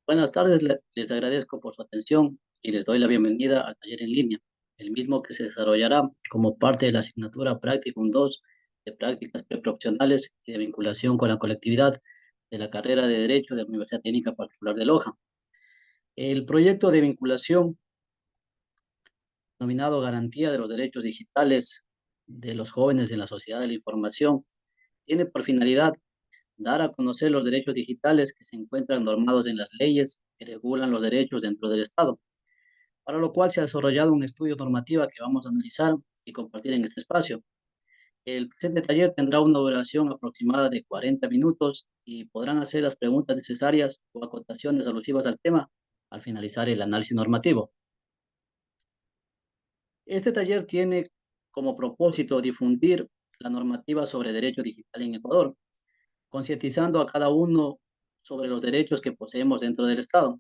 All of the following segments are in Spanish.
Buenas tardes, les agradezco por su atención y les doy la bienvenida al taller en línea, el mismo que se desarrollará como parte de la asignatura Practicum 2 de Prácticas Preprofesionales y de Vinculación con la Colectividad de la carrera de Derecho de la Universidad Técnica Particular de Loja. El proyecto de vinculación, denominado Garantía de los Derechos Digitales de los Jóvenes en la Sociedad de la Información, tiene por finalidad dar a conocer los derechos digitales que se encuentran normados en las leyes que regulan los derechos dentro del Estado, para lo cual se ha desarrollado un estudio normativo que vamos a analizar y compartir en este espacio. El presente taller tendrá una duración aproximada de 40 minutos y podrán hacer las preguntas necesarias o acotaciones alusivas al tema al finalizar el análisis normativo. Este taller tiene como propósito difundir la normativa sobre derecho digital en Ecuador, concientizando a cada uno sobre los derechos que poseemos dentro del Estado.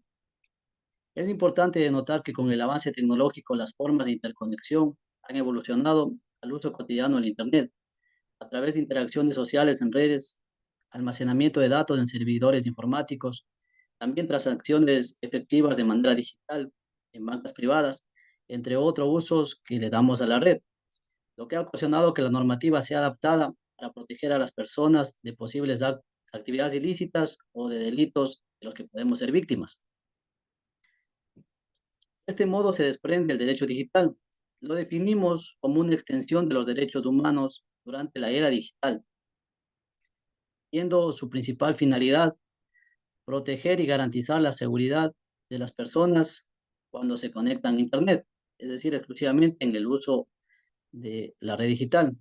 Es importante notar que con el avance tecnológico, las formas de interconexión han evolucionado al uso cotidiano del Internet, a través de interacciones sociales en redes, almacenamiento de datos en servidores informáticos, también transacciones efectivas de manera digital en bancas privadas, entre otros usos que le damos a la red, lo que ha ocasionado que la normativa sea adaptada para proteger a las personas de posibles actividades ilícitas o de delitos de los que podemos ser víctimas. De este modo se desprende el derecho digital. Lo definimos como una extensión de los derechos humanos durante la era digital, siendo su principal finalidad proteger y garantizar la seguridad de las personas cuando se conectan a Internet, es decir, exclusivamente en el uso de la red digital.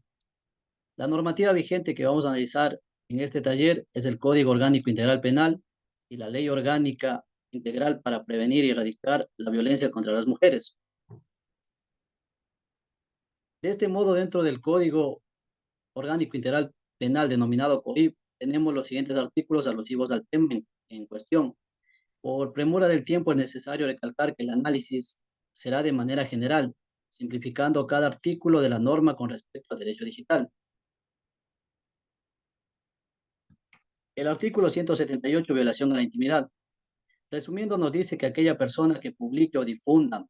La normativa vigente que vamos a analizar en este taller es el Código Orgánico Integral Penal y la Ley Orgánica Integral para prevenir y erradicar la violencia contra las mujeres. De este modo, dentro del Código Orgánico Integral Penal denominado COIP, tenemos los siguientes artículos alusivos al tema en cuestión. Por premura del tiempo es necesario recalcar que el análisis será de manera general, simplificando cada artículo de la norma con respecto al derecho digital. El artículo 178, violación a la intimidad. Resumiendo, nos dice que aquella persona que publique o difunda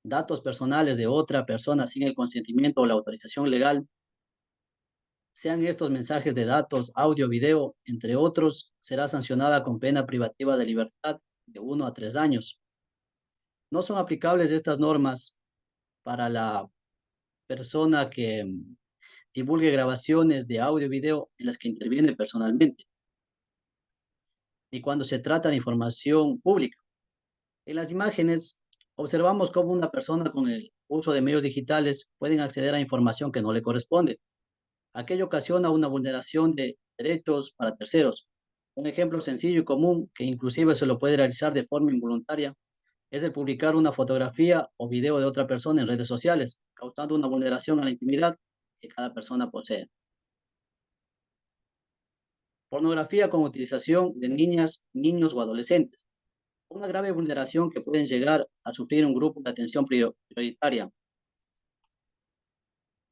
datos personales de otra persona sin el consentimiento o la autorización legal, sean estos mensajes de datos, audio, video, entre otros, será sancionada con pena privativa de libertad de 1 a 3 años. No son aplicables estas normas para la persona que divulgue grabaciones de audio y video en las que interviene personalmente, y cuando se trata de información pública. En las imágenes observamos cómo una persona con el uso de medios digitales pueden acceder a información que no le corresponde. Aquello ocasiona una vulneración de derechos para terceros. Un ejemplo sencillo y común, que inclusive se lo puede realizar de forma involuntaria, es el publicar una fotografía o video de otra persona en redes sociales, causando una vulneración a la intimidad que cada persona posee. Pornografía con utilización de niñas, niños o adolescentes. Una grave vulneración que pueden llegar a sufrir un grupo de atención prioritaria,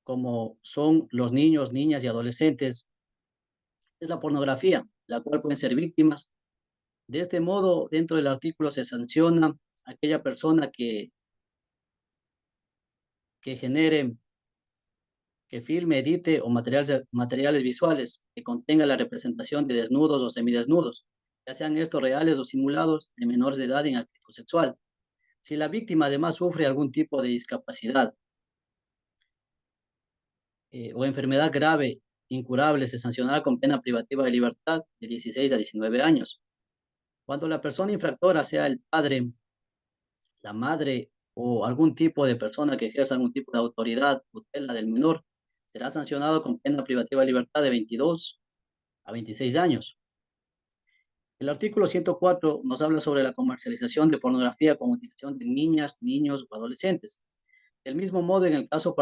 como son los niños, niñas y adolescentes, es la pornografía, la cual pueden ser víctimas. De este modo, dentro del artículo se sanciona a aquella persona que genere, que filme, edite o materiales visuales que contengan la representación de desnudos o semidesnudos, ya sean estos reales o simulados de menores de edad en actitud sexual. Si la víctima además sufre algún tipo de discapacidad o enfermedad grave, incurable, se sancionará con pena privativa de libertad de 16 a 19 años. Cuando la persona infractora sea el padre, la madre o algún tipo de persona que ejerza algún tipo de autoridad, tutela del menor, será sancionado con pena privativa de libertad de 22 a 26 años. El artículo 104 nos habla sobre la comercialización de pornografía con utilización de niñas, niños o adolescentes. Del mismo modo, en el caso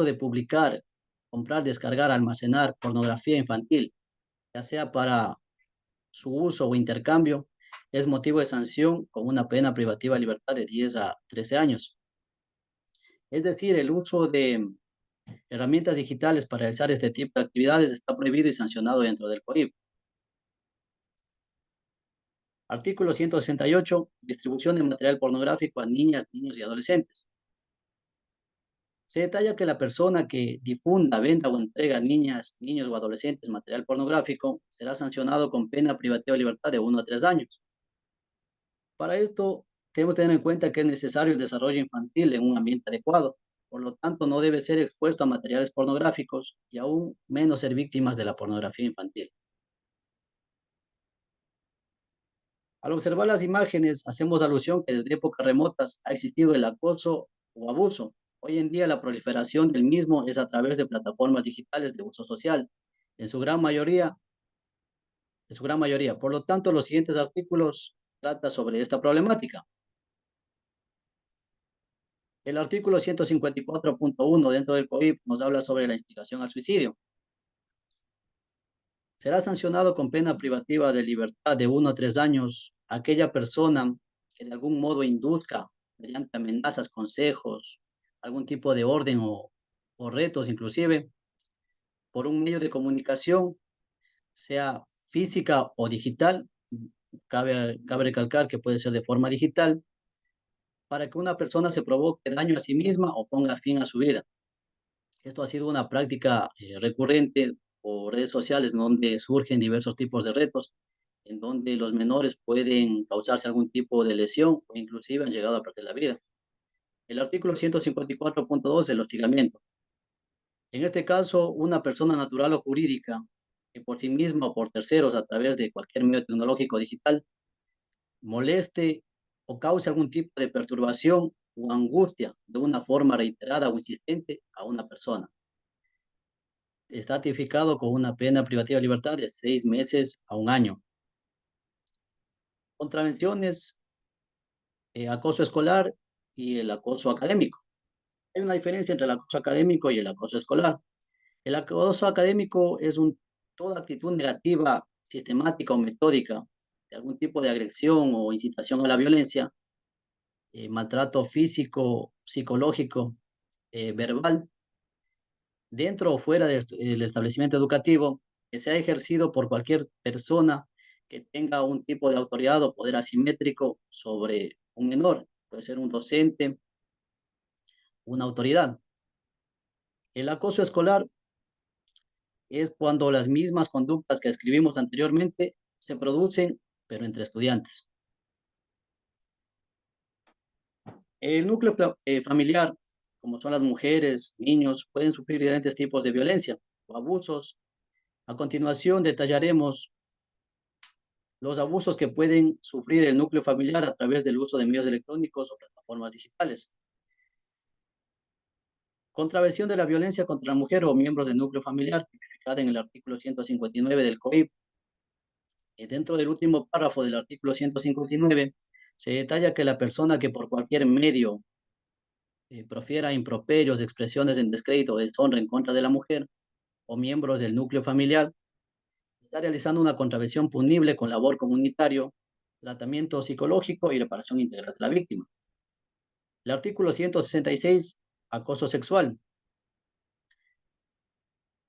de publicar, comprar, descargar, almacenar pornografía infantil, ya sea para su uso o intercambio, es motivo de sanción con una pena privativa de libertad de 10 a 13 años. Es decir, el uso de herramientas digitales para realizar este tipo de actividades está prohibido y sancionado dentro del COIP. Artículo 168. Distribución de material pornográfico a niñas, niños y adolescentes. Se detalla que la persona que difunda, venda o entrega a niñas, niños o adolescentes material pornográfico será sancionado con pena privativa de libertad de 1 a 3 años. Para esto, tenemos que tener en cuenta que es necesario el desarrollo infantil en un ambiente adecuado. Por lo tanto, no debe ser expuesto a materiales pornográficos y aún menos ser víctimas de la pornografía infantil. Al observar las imágenes, hacemos alusión que desde épocas remotas ha existido el acoso o abuso. Hoy en día la proliferación del mismo es a través de plataformas digitales de uso social, en su gran mayoría, en su gran mayoría. Por lo tanto, los siguientes artículos tratan sobre esta problemática. El artículo 154.1 dentro del COIP nos habla sobre la instigación al suicidio. Será sancionado con pena privativa de libertad de 1 a 3 años aquella persona que de algún modo induzca, mediante amenazas, consejos, algún tipo de orden o retos inclusive, por un medio de comunicación, sea física o digital, cabe recalcar que puede ser de forma digital, para que una persona se provoque daño a sí misma o ponga fin a su vida. Esto ha sido una práctica recurrente por redes sociales donde surgen diversos tipos de retos, en donde los menores pueden causarse algún tipo de lesión o inclusive han llegado a perder la vida. El artículo 154.2 del hostigamiento. En este caso, una persona natural o jurídica que por sí misma o por terceros a través de cualquier medio tecnológico o digital moleste o cause algún tipo de perturbación o angustia de una forma reiterada o insistente a una persona. Está tipificado con una pena privativa de libertad de 6 meses a 1 año. Contravenciones, acoso escolar y el acoso académico. Hay una diferencia entre el acoso académico y el acoso escolar. El acoso académico es toda actitud negativa, sistemática o metódica de algún tipo de agresión o incitación a la violencia, maltrato físico, psicológico, verbal, dentro o fuera del establecimiento educativo, que sea ejercido por cualquier persona que tenga un tipo de autoridad o poder asimétrico sobre un menor. Puede ser un docente, una autoridad. El acoso escolar es cuando las mismas conductas que escribimos anteriormente se producen, pero entre estudiantes. El núcleo familiar, como son las mujeres, niños, pueden sufrir diferentes tipos de violencia o abusos. A continuación detallaremos los abusos que pueden sufrir el núcleo familiar a través del uso de medios electrónicos o plataformas digitales. Contravención de la violencia contra la mujer o miembros del núcleo familiar, tipificada en el artículo 159 del COIP. Dentro del último párrafo del artículo 159, se detalla que la persona que por cualquier medio profiera improperios, expresiones en descrédito o deshonra en contra de la mujer o miembros del núcleo familiar, está realizando una contravención punible con labor comunitario, tratamiento psicológico y reparación integral de la víctima. El artículo 166, acoso sexual.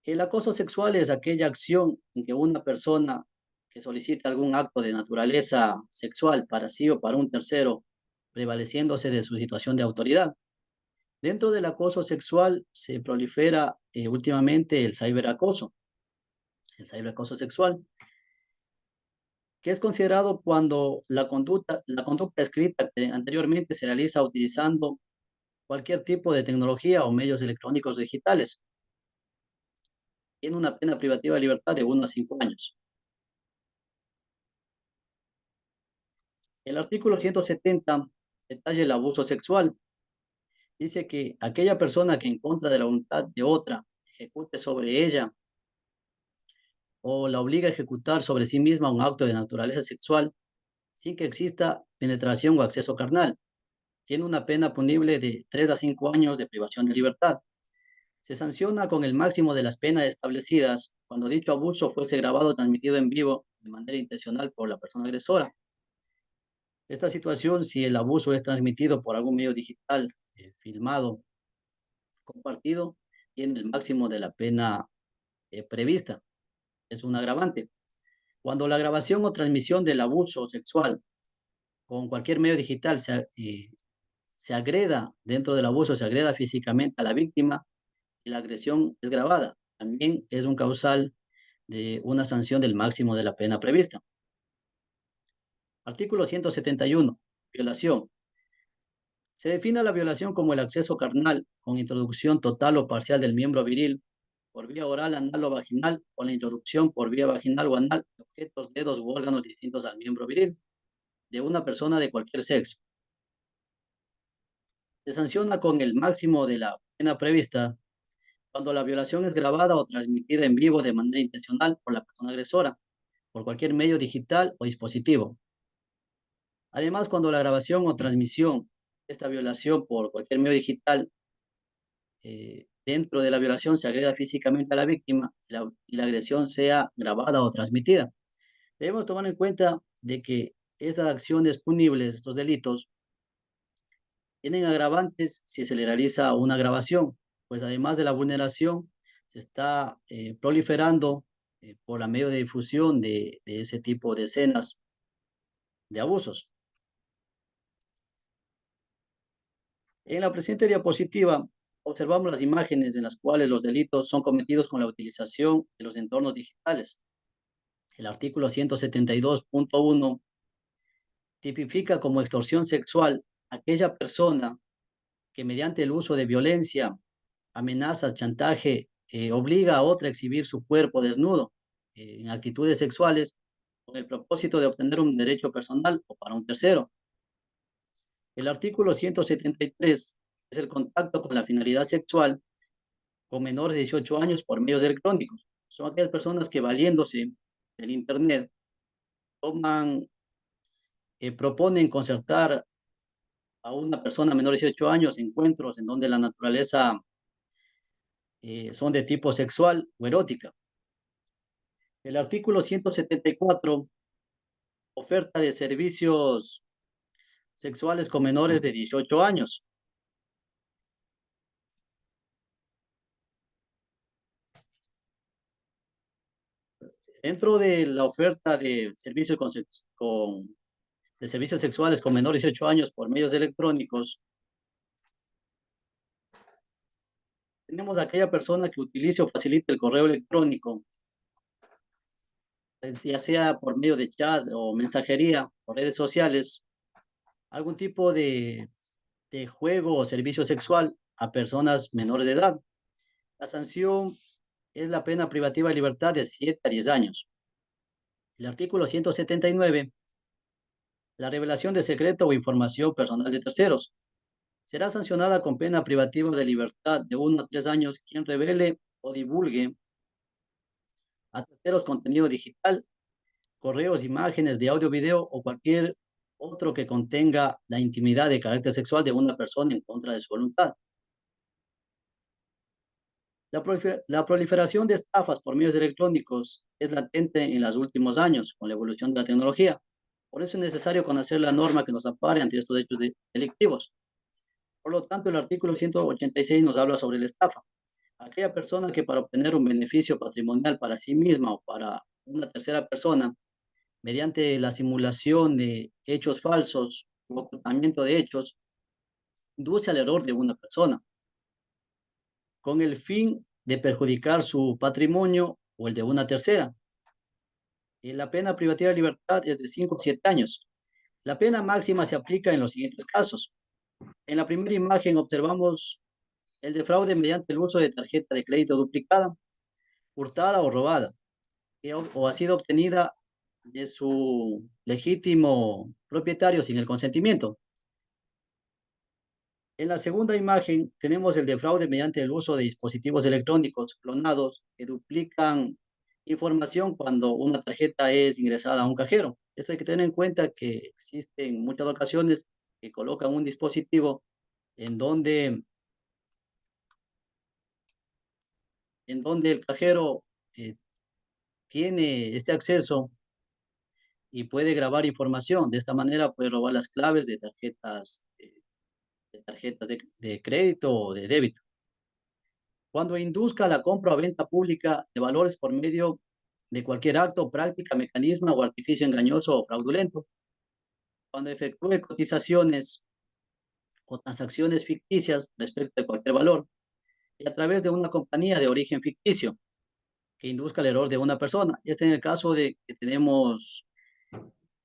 El acoso sexual es aquella acción en que una persona que solicita algún acto de naturaleza sexual para sí o para un tercero, prevaleciéndose de su situación de autoridad. Dentro del acoso sexual se prolifera últimamente el ciberacoso sexual, que es considerado cuando la conducta escrita que anteriormente se realiza utilizando cualquier tipo de tecnología o medios electrónicos digitales. Tiene una pena privativa de libertad de 1 a 5 años. El artículo 170 detalla el abuso sexual. Dice que aquella persona que en contra de la voluntad de otra ejecute sobre ella o la obliga a ejecutar sobre sí misma un acto de naturaleza sexual sin que exista penetración o acceso carnal, tiene una pena punible de 3 a 5 años de privación de libertad. Se sanciona con el máximo de las penas establecidas cuando dicho abuso fuese grabado o transmitido en vivo de manera intencional por la persona agresora. Esta situación, si el abuso es transmitido por algún medio digital, filmado, compartido, tiene el máximo de la pena prevista. Es un agravante. Cuando la grabación o transmisión del abuso sexual con cualquier medio digital se agreda dentro del abuso, se agreda físicamente a la víctima y la agresión es grabada, también es un causal de una sanción del máximo de la pena prevista. Artículo 171. Violación. Se define la violación como el acceso carnal con introducción total o parcial del miembro viril por vía oral, anal o vaginal, o la introducción por vía vaginal o anal de objetos, dedos u órganos distintos al miembro viril de una persona de cualquier sexo. Se sanciona con el máximo de la pena prevista cuando la violación es grabada o transmitida en vivo de manera intencional por la persona agresora, por cualquier medio digital o dispositivo. Además, cuando la grabación o transmisión de esta violación por cualquier medio digital dentro de la violación se agreda físicamente a la víctima y la agresión sea grabada o transmitida. Debemos tomar en cuenta de que estas acciones punibles, estos delitos, tienen agravantes si se le realiza una grabación, pues además de la vulneración, se está proliferando por la medio de difusión de ese tipo de escenas de abusos. En la presente diapositiva observamos las imágenes en las cuales los delitos son cometidos con la utilización de los entornos digitales. El artículo 172.1 tipifica como extorsión sexual aquella persona que mediante el uso de violencia, amenazas, chantaje, obliga a otra a exhibir su cuerpo desnudo en actitudes sexuales con el propósito de obtener un derecho personal o para un tercero. El artículo 173 es el contacto con la finalidad sexual con menores de 18 años por medios electrónicos. Son aquellas personas que valiéndose del Internet toman, proponen concertar a una persona menor de 18 años encuentros en donde la naturaleza son de tipo sexual o erótica. El artículo 174, oferta de servicios sexuales con menores de 18 años. Dentro de la oferta de servicios de servicios sexuales con menores de 18 años por medios electrónicos, tenemos a aquella persona que utilice o facilite el correo electrónico, ya sea por medio de chat o mensajería o redes sociales, algún tipo de juego o servicio sexual a personas menores de edad. La sanción es la pena privativa de libertad de 7 a 10 años. El artículo 179, la revelación de secreto o información personal de terceros. Será sancionada con pena privativa de libertad de 1 a 3 años quien revele o divulgue a terceros contenido digital, correos, imágenes de audio, video o cualquier otro que contenga la intimidad de carácter sexual de una persona en contra de su voluntad. La proliferación de estafas por medios electrónicos es latente en los últimos años con la evolución de la tecnología. Por eso es necesario conocer la norma que nos ampare ante estos hechos delictivos. Por lo tanto, el artículo 186 nos habla sobre la estafa. Aquella persona que para obtener un beneficio patrimonial para sí misma o para una tercera persona, mediante la simulación de hechos falsos o ocultamiento de hechos, induce al error de una persona con el fin de perjudicar su patrimonio o el de una tercera. La pena privativa de libertad es de 5 a 7 años. La pena máxima se aplica en los siguientes casos. En la primera imagen observamos el de fraude mediante el uso de tarjeta de crédito duplicada, hurtada o robada, o ha sido obtenida de su legítimo propietario sin el consentimiento. En la segunda imagen tenemos el de fraude mediante el uso de dispositivos electrónicos clonados que duplican información cuando una tarjeta es ingresada a un cajero. Esto hay que tener en cuenta que existen muchas ocasiones que colocan un dispositivo en donde, el cajero eh, tiene este acceso y puede grabar información. De esta manera puede robar las claves de tarjetas de crédito o de débito. Cuando induzca la compra o venta pública de valores por medio de cualquier acto, práctica, mecanismo o artificio engañoso o fraudulento. Cuando efectúe cotizaciones o transacciones ficticias respecto de cualquier valor y a través de una compañía de origen ficticio que induzca el error de una persona. Este en el caso de que tenemos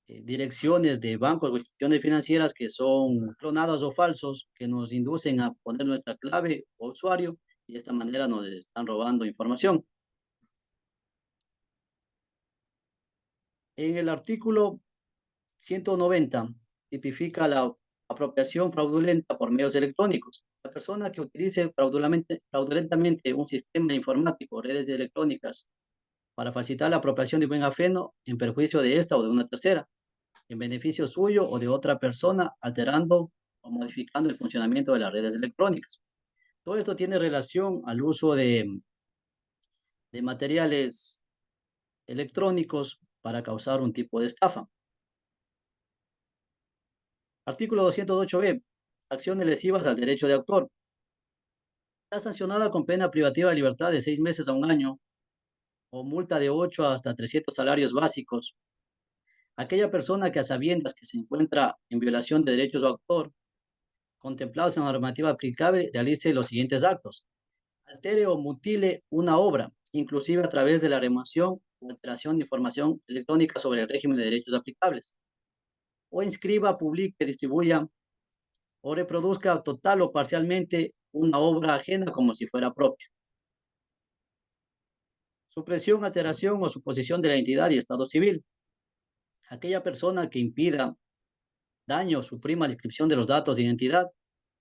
direcciones de bancos o instituciones financieras que son clonadas o falsos, que nos inducen a poner nuestra clave o usuario y de esta manera nos están robando información. En el artículo 190 tipifica la apropiación fraudulenta por medios electrónicos. La persona que utilice fraudulentamente un sistema informático o redes electrónicas para facilitar la apropiación de buen ajeno en perjuicio de esta o de una tercera, en beneficio suyo o de otra persona, alterando o modificando el funcionamiento de las redes electrónicas. Todo esto tiene relación al uso de materiales electrónicos para causar un tipo de estafa. Artículo 208b. Acciones lesivas al derecho de autor. Está sancionada con pena privativa de libertad de 6 meses a 1 año o multa de 8 hasta 300 salarios básicos. Aquella persona que a sabiendas que se encuentra en violación de derechos de autor contemplados en la normativa aplicable realice los siguientes actos: altere o mutile una obra, inclusive a través de la remoción o alteración de información electrónica sobre el régimen de derechos aplicables, o inscriba, publique, distribuya o reproduzca total o parcialmente una obra ajena como si fuera propia. Supresión, alteración o suposición de la identidad y estado civil. Aquella persona que impida, daño o suprima la inscripción de los datos de identidad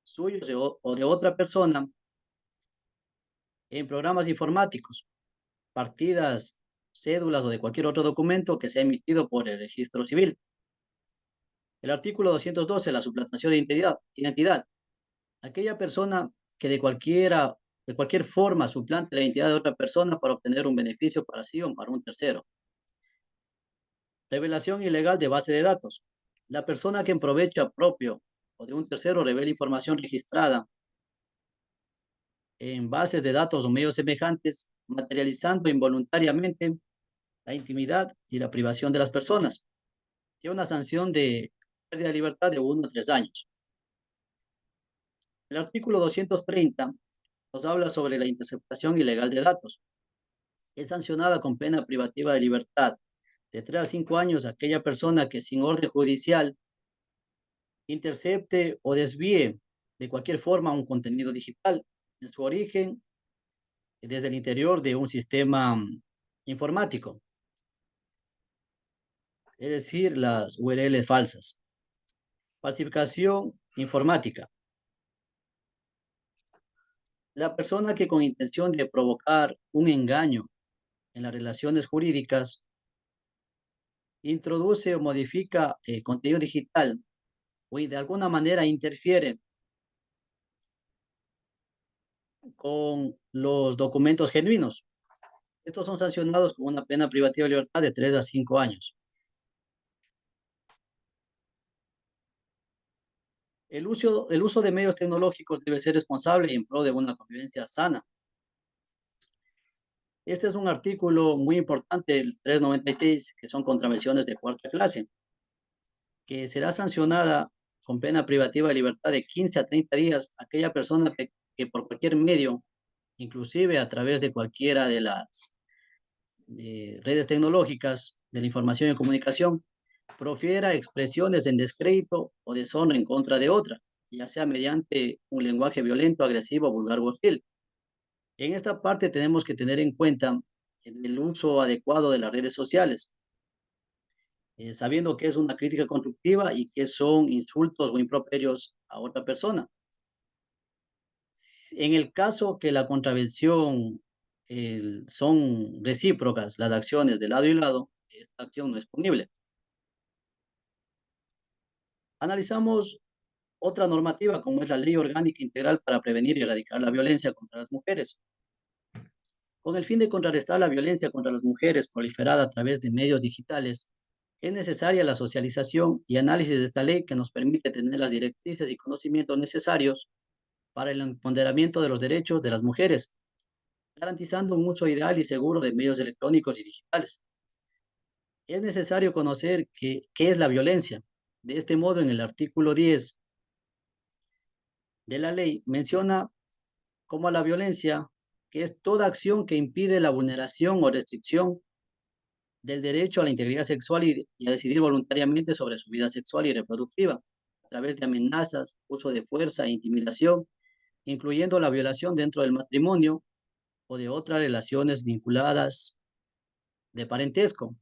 suyos o de otra persona en programas informáticos, partidas, cédulas o de cualquier otro documento que sea emitido por el registro civil. El artículo 212, la suplantación de identidad. Aquella persona que de cualquier forma suplante la identidad de otra persona para obtener un beneficio para sí o para un tercero. Revelación ilegal de base de datos. La persona que en provecho propio o de un tercero revela información registrada en bases de datos o medios semejantes, materializando involuntariamente la intimidad y la privación de las personas. Tiene una sanción de pérdida de libertad de 1 a 3 años. El artículo 230 nos habla sobre la interceptación ilegal de datos. Es sancionada con pena privativa de libertad de 3 a 5 años aquella persona que sin orden judicial intercepte o desvíe de cualquier forma un contenido digital en su origen desde el interior de un sistema informático, es decir, las URL falsas. Falsificación informática. La persona que con intención de provocar un engaño en las relaciones jurídicas introduce o modifica contenido digital o de alguna manera interfiere con los documentos genuinos. Estos son sancionados con una pena privativa de libertad de 3 a 5 años. El uso de medios tecnológicos debe ser responsable y en pro de una convivencia sana. Este es un artículo muy importante, el 396, que son contravenciones de cuarta clase, que será sancionada con pena privativa de libertad de 15 a 30 días aquella persona que por cualquier medio, inclusive a través de cualquiera de las redes tecnológicas de la información y comunicación, profiera expresiones en descrédito o deshonra en contra de otra, ya sea mediante un lenguaje violento, agresivo, vulgar o hostil. En esta parte tenemos que tener en cuenta el uso adecuado de las redes sociales, sabiendo que es una crítica constructiva y que son insultos o improperios a otra persona. En el caso que la contravención son recíprocas las acciones de lado y lado, esta acción no es punible. Analizamos otra normativa como es la Ley Orgánica Integral para Prevenir y Erradicar la Violencia contra las Mujeres. Con el fin de contrarrestar la violencia contra las mujeres proliferada a través de medios digitales, es necesaria la socialización y análisis de esta ley que nos permite tener las directrices y conocimientos necesarios para el empoderamiento de los derechos de las mujeres, garantizando un uso ideal y seguro de medios electrónicos y digitales. Es necesario conocer qué es la violencia. De este modo, en el artículo 10 de la ley menciona como a la violencia, que es toda acción que impide la vulneración o restricción del derecho a la integridad sexual y a decidir voluntariamente sobre su vida sexual y reproductiva, a través de amenazas, uso de fuerza e intimidación, incluyendo la violación dentro del matrimonio o de otras relaciones vinculadas de parentesco.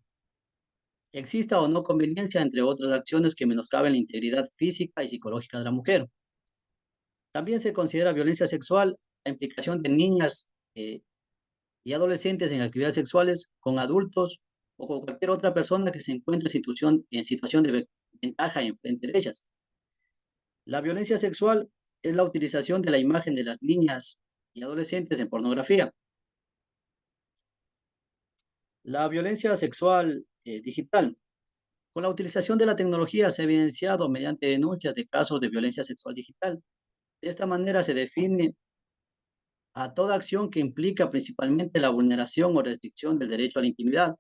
Exista o no conveniencia, entre otras acciones que menoscaben la integridad física y psicológica de la mujer. También se considera violencia sexual la implicación de niñas y adolescentes en actividades sexuales con adultos o con cualquier otra persona que se encuentre en situación de ventaja en frente de ellas. La violencia sexual es la utilización de la imagen de las niñas y adolescentes en pornografía. La violencia sexual digital. Con la utilización de la tecnología se ha evidenciado mediante denuncias de casos de violencia sexual digital. De esta manera se define a toda acción que implica principalmente la vulneración o restricción del derecho a la intimidad,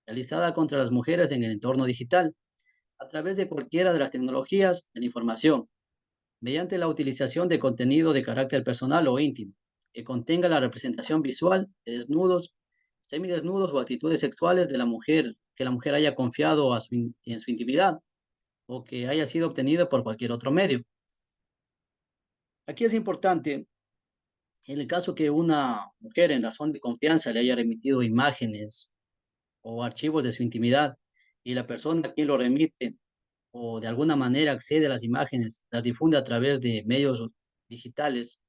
realizada contra las mujeres en el entorno digital, a través de cualquiera de las tecnologías de la información, mediante la utilización de contenido de carácter personal o íntimo, que contenga la representación visual de desnudos, semidesnudos o actitudes sexuales de la mujer, que la mujer haya confiado en su intimidad o que haya sido obtenido por cualquier otro medio. Aquí es importante, en el caso que una mujer en razón de confianza le haya remitido imágenes o archivos de su intimidad y la persona a quien lo remite o de alguna manera accede a las imágenes, las difunde a través de medios digitales,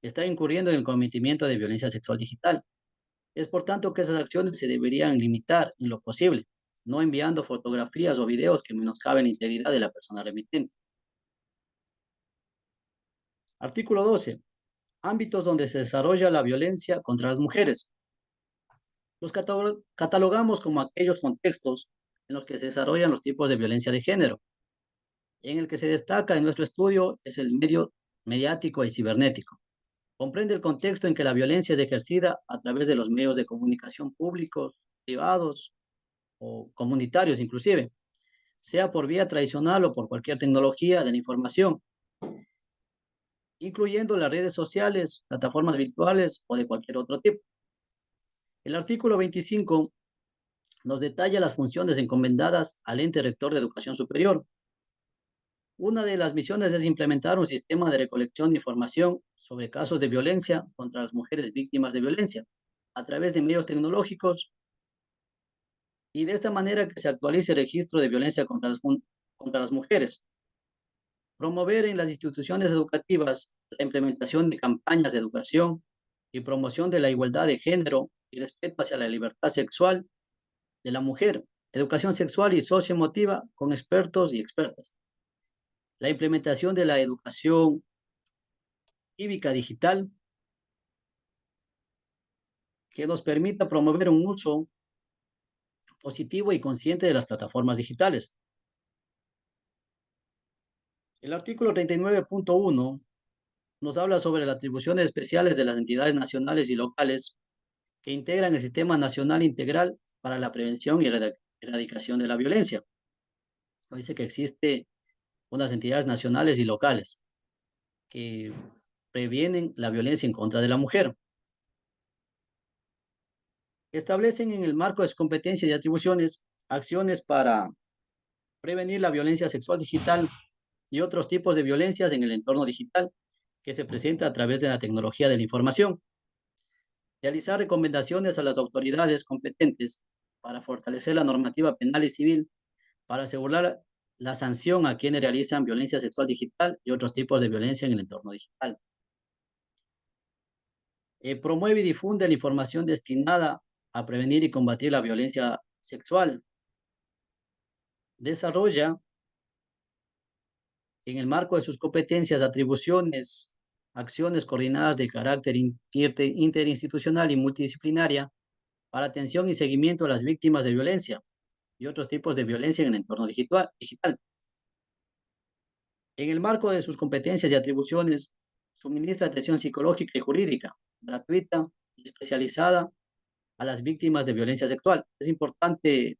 está incurriendo en el cometimiento de violencia sexual digital. Es por tanto que esas acciones se deberían limitar en lo posible, no enviando fotografías o videos que menoscaben la integridad de la persona remitente. Artículo 12. Ámbitos donde se desarrolla la violencia contra las mujeres. Los catalogamos como aquellos contextos en los que se desarrollan los tipos de violencia de género. En el que se destaca en nuestro estudio es el medio mediático y cibernético. Comprende el contexto en que la violencia es ejercida a través de los medios de comunicación públicos, privados o comunitarios inclusive, sea por vía tradicional o por cualquier tecnología de la información, incluyendo las redes sociales, plataformas virtuales o de cualquier otro tipo. El artículo 25 nos detalla las funciones encomendadas al ente rector de educación superior. Una de las misiones es implementar un sistema de recolección de información sobre casos de violencia contra las mujeres víctimas de violencia a través de medios tecnológicos y de esta manera que se actualice el registro de violencia contra las mujeres. Promover en las instituciones educativas la implementación de campañas de educación y promoción de la igualdad de género y respeto hacia la libertad sexual de la mujer, educación sexual y socioemotiva con expertos y expertas. La implementación de la educación cívica digital que nos permita promover un uso positivo y consciente de las plataformas digitales. El artículo 39.1 nos habla sobre las atribuciones especiales de las entidades nacionales y locales que integran el Sistema Nacional Integral para la Prevención y Erradicación de la Violencia. Dice que existe unas entidades nacionales y locales que previenen la violencia en contra de la mujer. Establecen en el marco de sus competencias y atribuciones acciones para prevenir la violencia sexual digital y otros tipos de violencias en el entorno digital que se presenta a través de la tecnología de la información. Realizar recomendaciones a las autoridades competentes para fortalecer la normativa penal y civil, para asegurar la sanción a quienes realizan violencia sexual digital y otros tipos de violencia en el entorno digital. Promueve y difunde la información destinada a prevenir y combatir la violencia sexual. Desarrolla, en el marco de sus competencias, atribuciones, acciones coordinadas de carácter interinstitucional y multidisciplinaria para atención y seguimiento a las víctimas de violencia y otros tipos de violencia en el entorno digital. En el marco de sus competencias y atribuciones, suministra atención psicológica y jurídica gratuita y especializada a las víctimas de violencia sexual. Es importante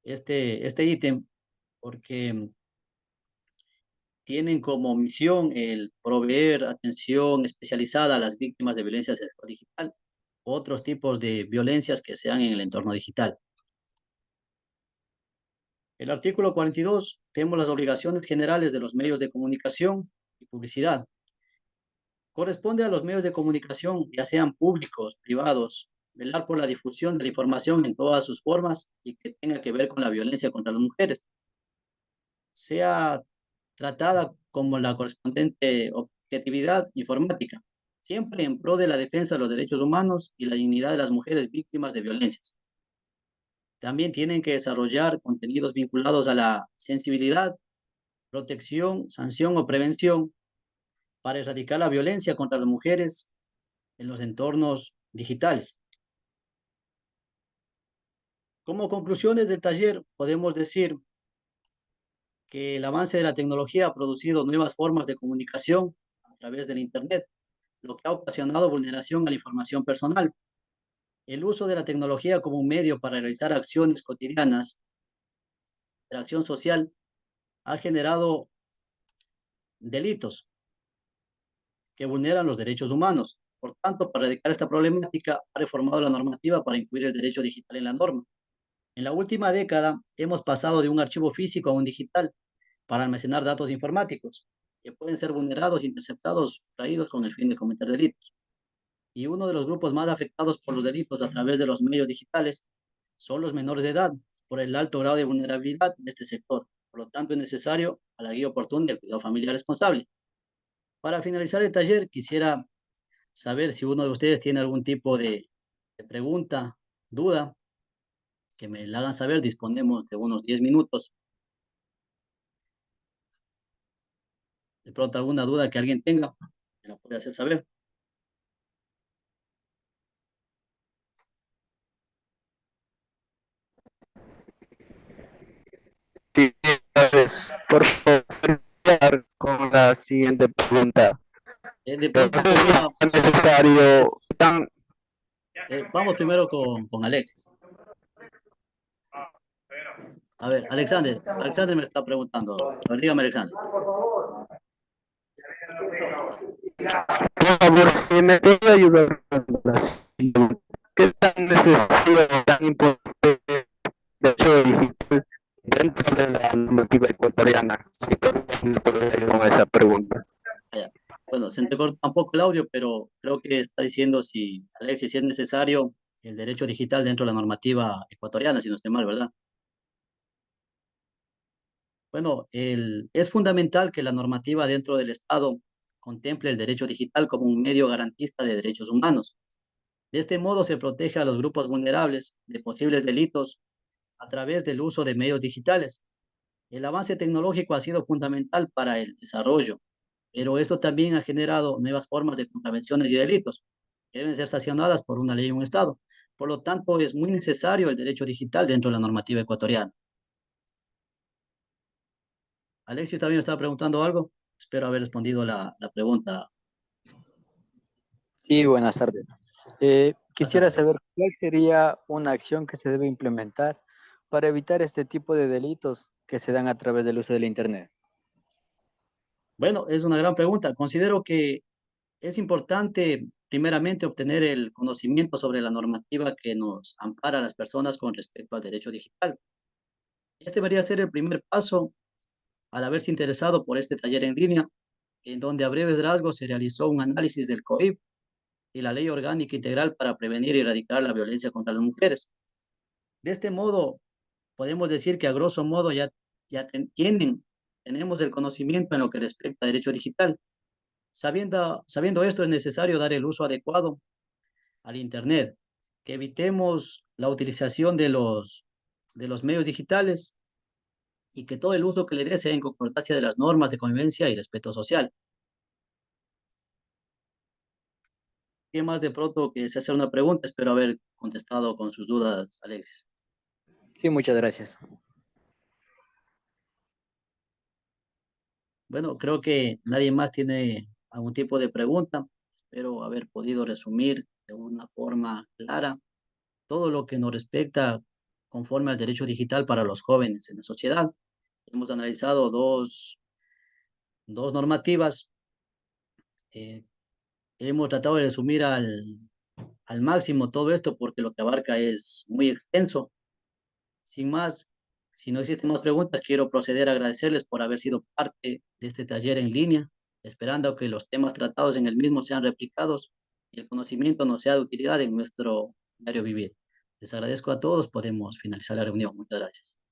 este ítem porque tienen como misión el proveer atención especializada a las víctimas de violencia sexual digital, otros tipos de violencias que sean en el entorno digital. El artículo 42, tenemos las obligaciones generales de los medios de comunicación y publicidad. Corresponde a los medios de comunicación, ya sean públicos, privados, velar por la difusión de la información en todas sus formas y que tenga que ver con la violencia contra las mujeres, sea tratada como la correspondiente objetividad informática, siempre en pro de la defensa de los derechos humanos y la dignidad de las mujeres víctimas de violencias. También tienen que desarrollar contenidos vinculados a la sensibilidad, protección, sanción o prevención para erradicar la violencia contra las mujeres en los entornos digitales. Como conclusiones del taller, podemos decir que el avance de la tecnología ha producido nuevas formas de comunicación a través del Internet, lo que ha ocasionado vulneración a la información personal. El uso de la tecnología como un medio para realizar acciones cotidianas de acción social ha generado delitos que vulneran los derechos humanos. Por tanto, para erradicar esta problemática, ha reformado la normativa para incluir el derecho digital en la norma. En la última década, hemos pasado de un archivo físico a un digital para almacenar datos informáticos que pueden ser vulnerados, interceptados, traídos con el fin de cometer delitos. Y uno de los grupos más afectados por los delitos a través de los medios digitales son los menores de edad, por el alto grado de vulnerabilidad de este sector. Por lo tanto, es necesario a la guía oportuna y el cuidado familiar responsable. Para finalizar el taller, quisiera saber si uno de ustedes tiene algún tipo de pregunta, duda, que me la hagan saber. Disponemos de unos 10 minutos. De pronto, alguna duda que alguien tenga, me la puede hacer saber. Sí, por favor, con la siguiente pregunta. De pronto ¿Es podría, necesario tan vamos primero con Alexis. A ver, Alexander me está preguntando. A ver, dígame, Alexander. por favor, si me puede ayudar con la siguiente? ¿Qué tan necesario, tan importante de hecho digital dentro de la normativa ecuatoriana? Si me puede ayudar con esa pregunta. Allá. Bueno, se entrecorta un poco el audio, pero creo que está diciendo si, Alexis, si es necesario el derecho digital dentro de la normativa ecuatoriana, si no estoy mal, ¿verdad? Bueno, es fundamental que la normativa dentro del Estado contemple el derecho digital como un medio garantista de derechos humanos. De este modo se protege a los grupos vulnerables de posibles delitos a través del uso de medios digitales. El avance tecnológico ha sido fundamental para el desarrollo, pero esto también ha generado nuevas formas de contravenciones y delitos que deben ser sancionadas por una ley en un Estado. Por lo tanto, es muy necesario el derecho digital dentro de la normativa ecuatoriana. Alexis también estaba preguntando algo. Espero haber respondido la pregunta. Sí, buenas tardes. Buenas Quisiera saber tardes. cuál sería una acción que se debe implementar para evitar este tipo de delitos que se dan a través del uso del Internet. Bueno, es una gran pregunta. Considero que es importante, primeramente, obtener el conocimiento sobre la normativa que nos ampara a las personas con respecto al derecho digital. Este debería ser el primer paso al haberse interesado por este taller en línea, en donde a breves rasgos se realizó un análisis del COIP y la Ley Orgánica Integral para prevenir y erradicar la violencia contra las mujeres. De este modo, podemos decir que a grosso modo tenemos el conocimiento en lo que respecta a derecho digital. Sabiendo esto, es necesario dar el uso adecuado al Internet, que evitemos la utilización de los medios digitales y que todo el uso que le dé sea en concordancia de las normas de convivencia y respeto social. ¿Qué más de pronto que se hace una pregunta? Espero haber contestado con sus dudas, Alexis. Sí, muchas gracias. Bueno, creo que nadie más tiene algún tipo de pregunta. Espero haber podido resumir de una forma clara todo lo que nos respecta conforme al derecho digital para los jóvenes en la sociedad. Hemos analizado dos normativas. eh, Hemos tratado de resumir al máximo todo esto porque lo que abarca es muy extenso. Sin más, si no existen más preguntas, quiero proceder a agradecerles por haber sido parte de este taller en línea, esperando que los temas tratados en el mismo sean replicados y el conocimiento nos sea de utilidad en nuestro diario vivir. Les agradezco a todos, podemos finalizar la reunión. Muchas gracias.